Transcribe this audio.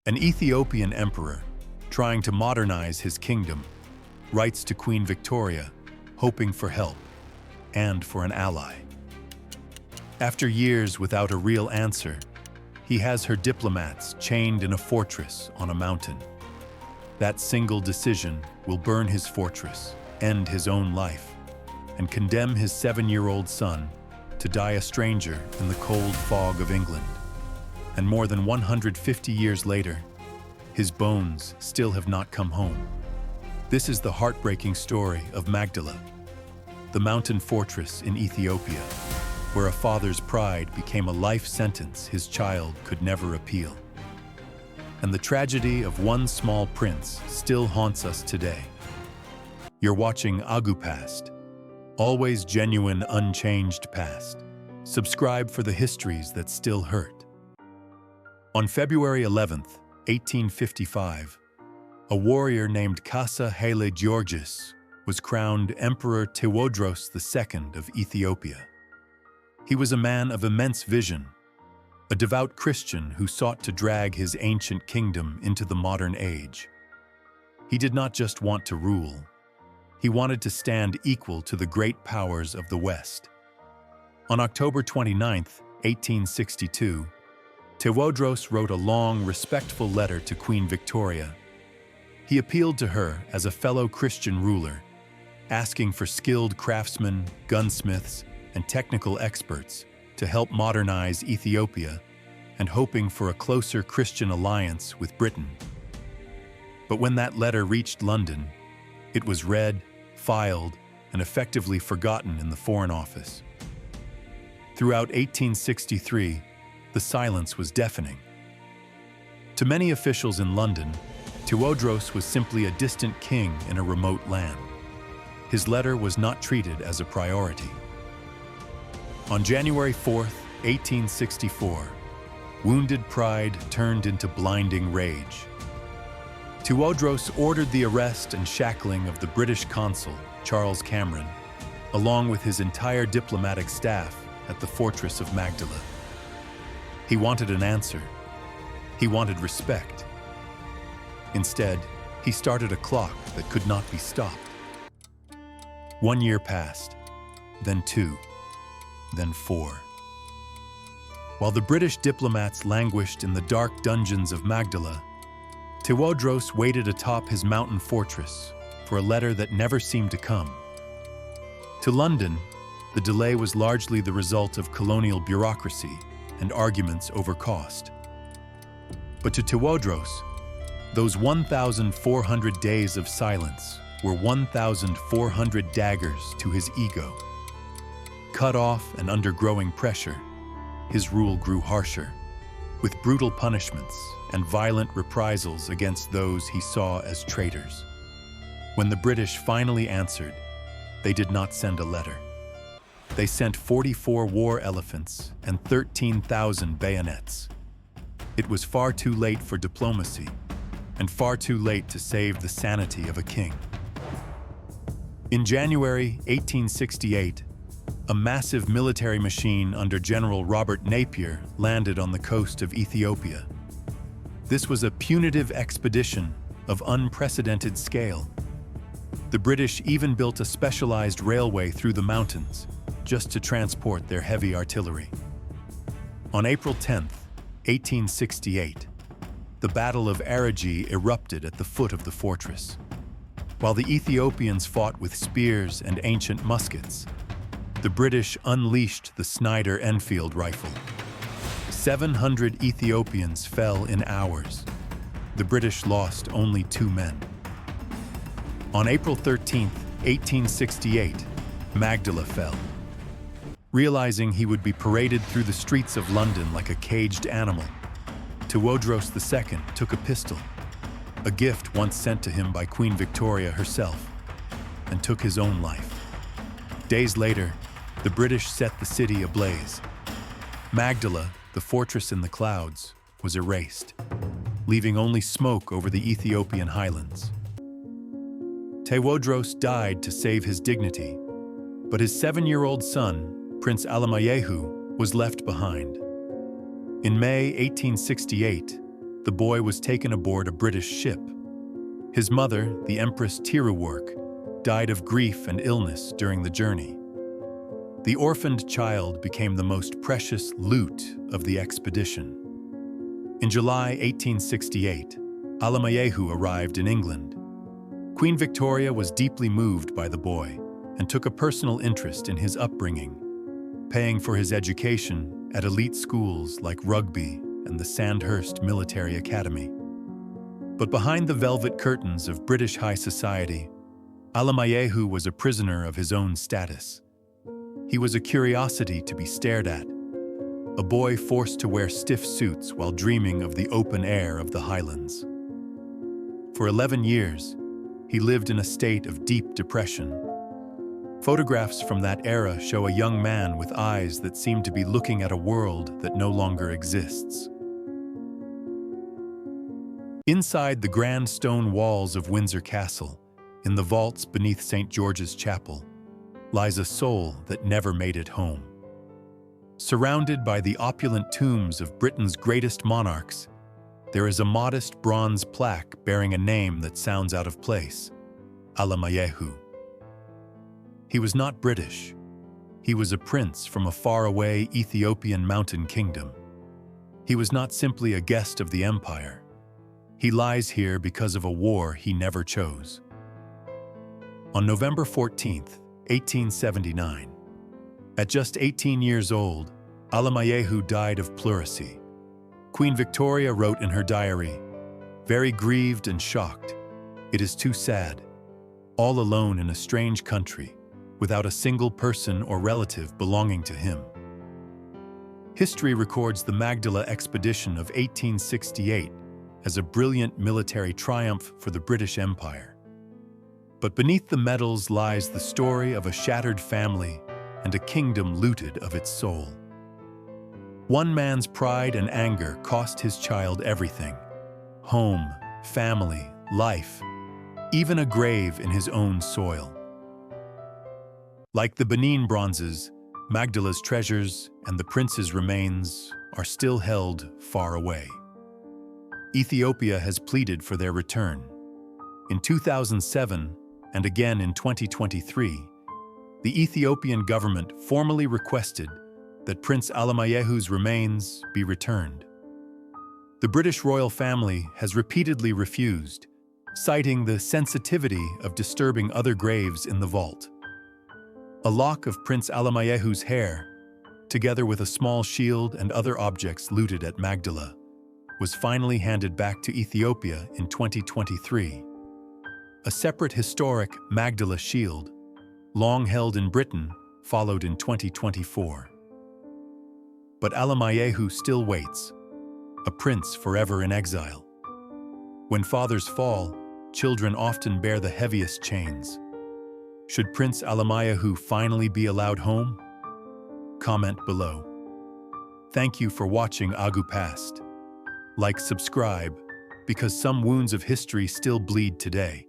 An Ethiopian emperor, trying to modernize his kingdom, writes to Queen Victoria, hoping for help and for an ally. After years without a real answer, he has her diplomats chained in a fortress on a mountain. That single decision will burn his fortress, end his own life, and condemn his 7-year-old son to die a stranger in the cold fog of England. And more than 150 years later, his bones still have not come home. This is the heartbreaking story of Magdala, the mountain fortress in Ethiopia, where a father's pride became a life sentence his child could never appeal. And the tragedy of one small prince still haunts us today. You're watching AguPast, always genuine, unchanged past. Subscribe for the histories that still hurt. On February 11th, 1855, a warrior named Haile Georgis was crowned Emperor Tewodros II of Ethiopia. He was a man of immense vision, a devout Christian who sought to drag his ancient kingdom into the modern age. He did not just want to rule, he wanted to stand equal to the great powers of the West. On October 29, 1862, Tewodros wrote a long, respectful letter to Queen Victoria. He appealed to her as a fellow Christian ruler, asking for skilled craftsmen, gunsmiths, and technical experts to help modernize Ethiopia, and hoping for a closer Christian alliance with Britain. But when that letter reached London, it was read, filed, and effectively forgotten in the Foreign Office. Throughout 1863, the silence was deafening. To many officials in London, Tewodros was simply a distant king in a remote land. His letter was not treated as a priority. On January 4, 1864, wounded pride turned into blinding rage. Tewodros ordered the arrest and shackling of the British consul, Charles Cameron, along with his entire diplomatic staff at the fortress of Magdala. He wanted an answer. He wanted respect. Instead, he started a clock that could not be stopped. 1 year passed, then 2, then 4. While the British diplomats languished in the dark dungeons of Magdala, Tewodros waited atop his mountain fortress for a letter that never seemed to come. To London, the delay was largely the result of colonial bureaucracy and arguments over cost. But to Tewodros, those 1,400 days of silence were 1,400 daggers to his ego. Cut off and under growing pressure, his rule grew harsher, with brutal punishments and violent reprisals against those he saw as traitors. When the British finally answered, they did not send a letter. They sent 44 war elephants and 13,000 bayonets. It was far too late for diplomacy, and far too late to save the sanity of a king. In January 1868, a massive military machine under General Robert Napier landed on the coast of Ethiopia. This was a punitive expedition of unprecedented scale. The British even built a specialized railway through the mountains just to transport their heavy artillery. On April 10, 1868, the Battle of Aragi erupted at the foot of the fortress. While the Ethiopians fought with spears and ancient muskets, the British unleashed the Snyder Enfield rifle. 700 Ethiopians fell in hours. The British lost only 2 men. On April 13, 1868, Magdala fell. Realizing he would be paraded through the streets of London like a caged animal, Tewodros II took a pistol, a gift once sent to him by Queen Victoria herself, and took his own life. Days later, the British set the city ablaze. Magdala, the fortress in the clouds, was erased, leaving only smoke over the Ethiopian highlands. Tewodros died to save his dignity, but his 7-year-old son, Prince Alemayehu, was left behind. In May 1868, the boy was taken aboard a British ship. His mother, the Empress Tewodros, died of grief and illness during the journey. The orphaned child became the most precious loot of the expedition. In July 1868, Alemayehu arrived in England. Queen Victoria was deeply moved by the boy and took a personal interest in his upbringing, paying for his education at elite schools like Rugby and the Sandhurst Military Academy. But behind the velvet curtains of British high society, Alemayehu was a prisoner of his own status. He was a curiosity to be stared at, a boy forced to wear stiff suits while dreaming of the open air of the highlands. For 11 years, he lived in a state of deep depression. Photographs from that era show a young man with eyes that seem to be looking at a world that no longer exists. Inside the grand stone walls of Windsor Castle, in the vaults beneath St. George's Chapel, lies a soul that never made it home. Surrounded by the opulent tombs of Britain's greatest monarchs, there is a modest bronze plaque bearing a name that sounds out of place: Alemayehu. He was not British. He was a prince from a faraway Ethiopian mountain kingdom. He was not simply a guest of the empire. He lies here because of a war he never chose. On November 14, 1879, at just 18 years old, Alemayehu died of pleurisy. Queen Victoria wrote in her diary, "Very grieved and shocked. It is too sad. All alone in a strange country, without a single person or relative belonging to him." History records the Magdala expedition of 1868 as a brilliant military triumph for the British Empire. But beneath the medals lies the story of a shattered family and a kingdom looted of its soul. One man's pride and anger cost his child everything: home, family, life, even a grave in his own soil. Like the Benin bronzes, Magdala's treasures and the prince's remains are still held far away. Ethiopia has pleaded for their return. In 2007, and again in 2023, the Ethiopian government formally requested that Prince Alemayehu's remains be returned. The British royal family has repeatedly refused, citing the sensitivity of disturbing other graves in the vault. A lock of Prince Alemayehu's hair, together with a small shield and other objects looted at Magdala, was finally handed back to Ethiopia in 2023. A separate historic Magdala shield, long held in Britain, followed in 2024. But Alemayehu still waits, a prince forever in exile. When fathers fall, children often bear the heaviest chains. Should Prince Alemayehu finally be allowed home? Comment below. Thank you for watching AguPast. Like, subscribe, because some wounds of history still bleed today.